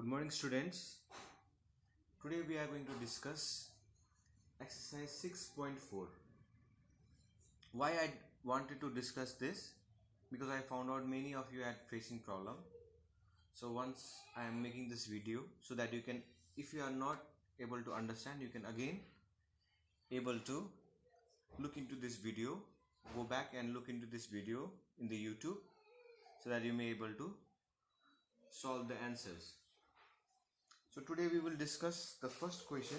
Good morning, students. Today we are going to discuss exercise 6.4. Why I wanted to discuss this? Because I found out many of you had facing problem. So once I am making this video so that you can, if you are not able to understand, you can again able to look into this video, go back and look into this video in the YouTube so that you may able to solve the answers. So today we will discuss the first question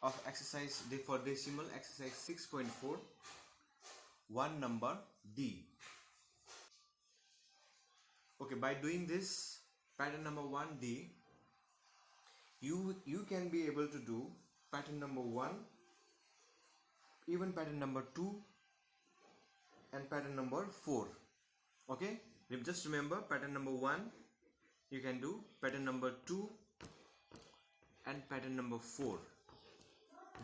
of exercise for decimal exercise 6.4, one number D. Okay, by doing this pattern number 1D, you can be able to do pattern number 1, even pattern number 2 and pattern number 4. Okay, just remember pattern number 1 you can do, pattern number 2 and pattern number 4.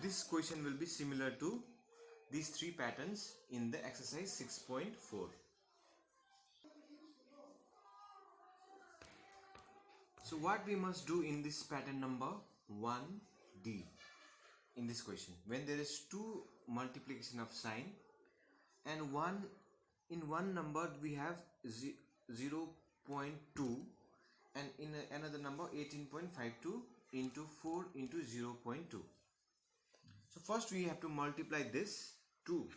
This question will be similar to these three patterns in the exercise 6.4. So what we must do in this pattern number 1D in this question, when there is two multiplication of sign and in one number we have 0.2 and in another number 18.52 into 4 into 0.2. So first we have to multiply this 2.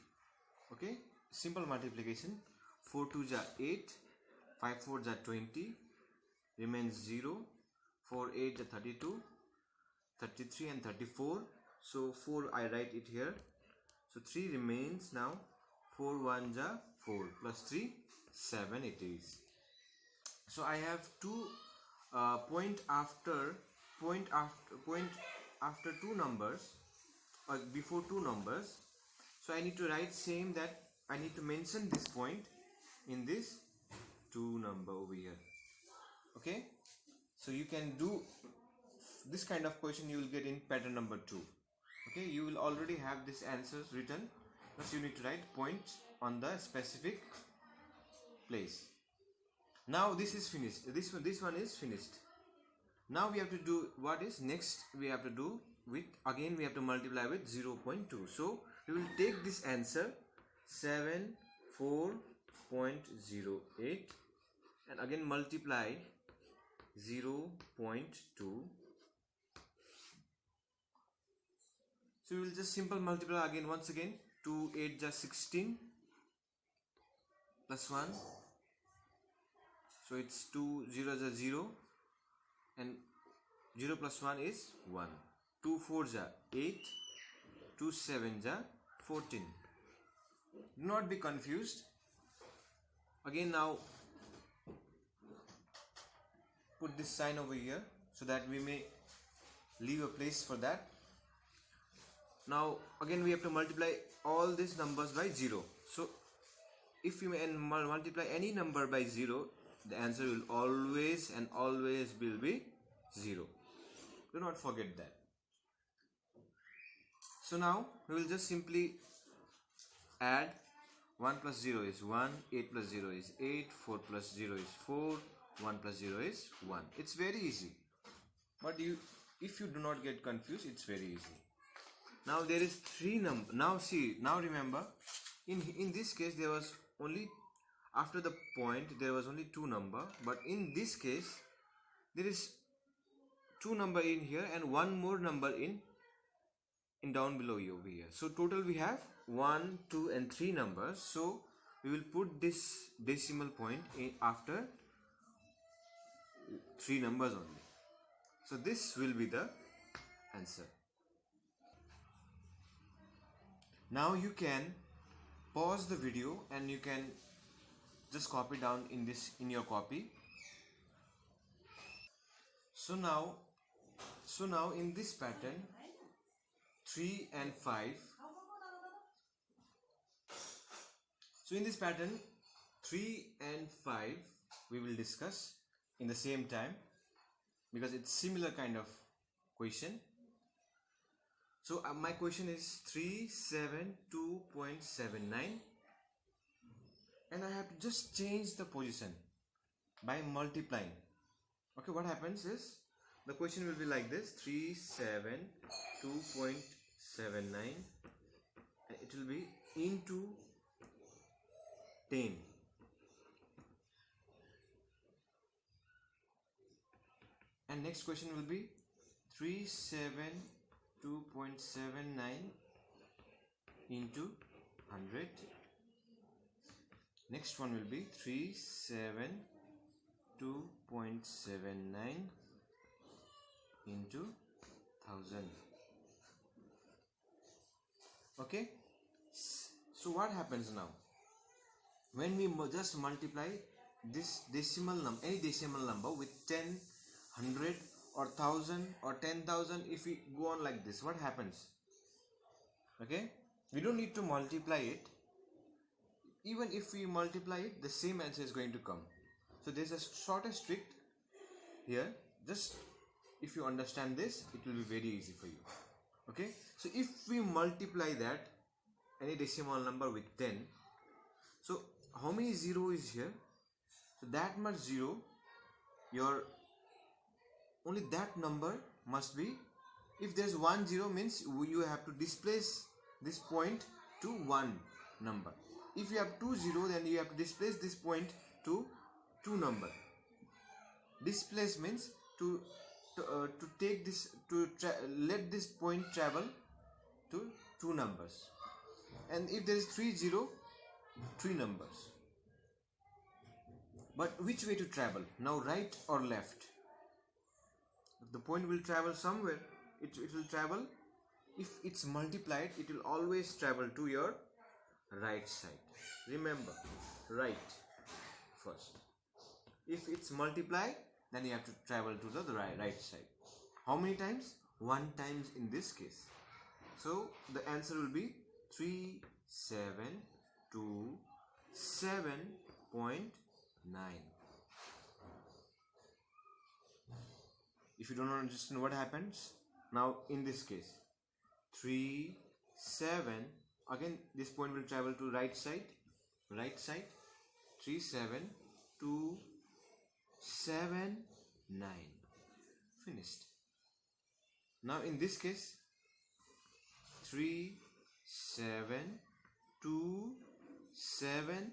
Okay, simple multiplication. 4 2s are 8, 5 4s are 20, remains 0, 4 8 are 32, 33 and 34. So 4 I write it here. So 3 remains now. 4 1s are 4 plus 3 7 it is. So I have two point after two numbers or before two numbers. So I need to write same that I need to mention this point in this two number over here. Okay, so you can do this kind of question you will get in pattern number 2. Okay, you will already have this answers written, but you need to write points on the specific place. Now this is finished. This one is finished. Now we have to do what is next. We have to do with, again we have to multiply with 0.2. So we will take this answer 74.08 and again multiply 0.2. So we will just simple multiply again once again. 2 8 just 16 plus 1. So it's 2 0 is 0 and 0 plus 1 is 1. 2 4s are 8, 2 7s are 14. Do not be confused. Again now put this sign over here so that we may leave a place for that. Now again we have to multiply all these numbers by 0. So if you multiply any number by 0, the answer will always will be 0. Do not forget that. So now we will just simply add 1 plus 0 is 1, 8 plus 0 is 8, 4 plus 0 is 4, 1 plus 0 is 1. It's very easy. But if you do not get confused, it's very easy. Now there is 3 number. Now see, now remember, in this case there was only, after the point there was only 2 number, but in this case there is 2 number in here and 1 more number in down below over here. So total we have 1 2 and 3 numbers. So we will put this decimal point in after 3 numbers only. So this will be the answer. Now you can pause the video and you can just copy down in your copy. So now in this pattern 3 and 5. So in this pattern 3 and 5 we will discuss in the same time because it's similar kind of question. So my question is 372.79 and I have to just change the position by multiplying. Okay, what happens is the question will be like this: 372.79, and it will be into 10. And next question will be 372.79 into 100. Next one will be 372.79 into 1000. Okay, so what happens now when we just multiply this decimal number, any decimal number, with 10, 100 or 1000 or 10,000? If we go on like this, what happens? Okay, we don't need to multiply it. Even if we multiply it, the same answer is going to come. So there's a shortest trick here. Just if you understand this, it will be very easy for you. Okay, so if we multiply that any decimal number with 10, so how many zero is here? So that much zero, your only that number must be. If there's 1 0 means you have to displace this point to 1 number. If you have 2 0, then you have to displace this point to 2 number. Displace means to take this, to let this point travel to 2 numbers. And if there is 3 0, 3 numbers. But which way to travel? Now right or left? If the point will travel somewhere, it will travel. If it's multiplied, it will always travel to your right side. Remember, right first. If it's multiplied, then you have to travel to the right side. How many times? 1 times in this case. So the answer will be 372.7.9. If you don't understand what happens, now in this case 3 7, again this point will travel to right side. 3 7 2 7 9. Finished. Now in this case 3 7 2 7,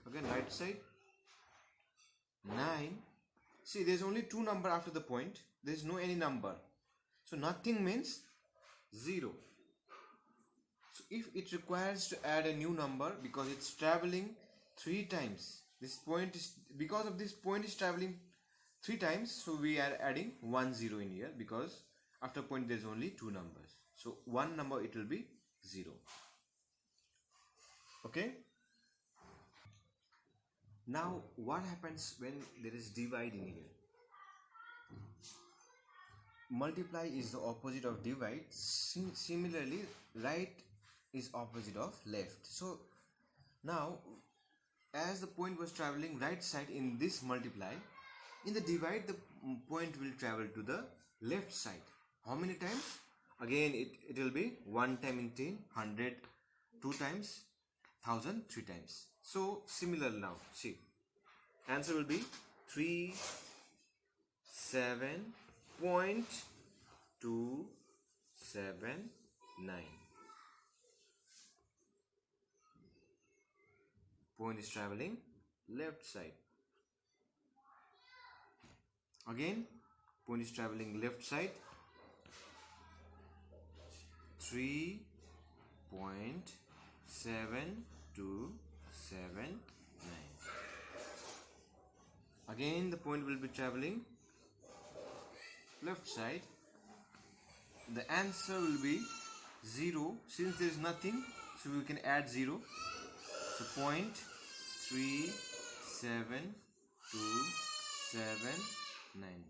again right side, 9. See, there's only 2 number after the point. There's no any number, so nothing means 0. So if it requires to add a new number, because it's traveling 3 times, this point is, because of this point is traveling 3 times, so we are adding 1 0 in here, because after point there's only 2 numbers, so 1 number it will be 0. Okay, now what happens when there is divide in here? Multiply is the opposite of divide. Similarly, right is opposite of left. So now, as the point was traveling right side in this multiply, in the divide the point will travel to the left side. How many times? Again it will be 1 time in 10, 100 2 times, 1000 3 times. So similar now. See, answer will be 37.279. Point is traveling left side. Again, point is traveling left side. 3.7279. Again the point will be traveling left side. The answer will be 0. Since there is nothing, so we can add 0. So 0.37279.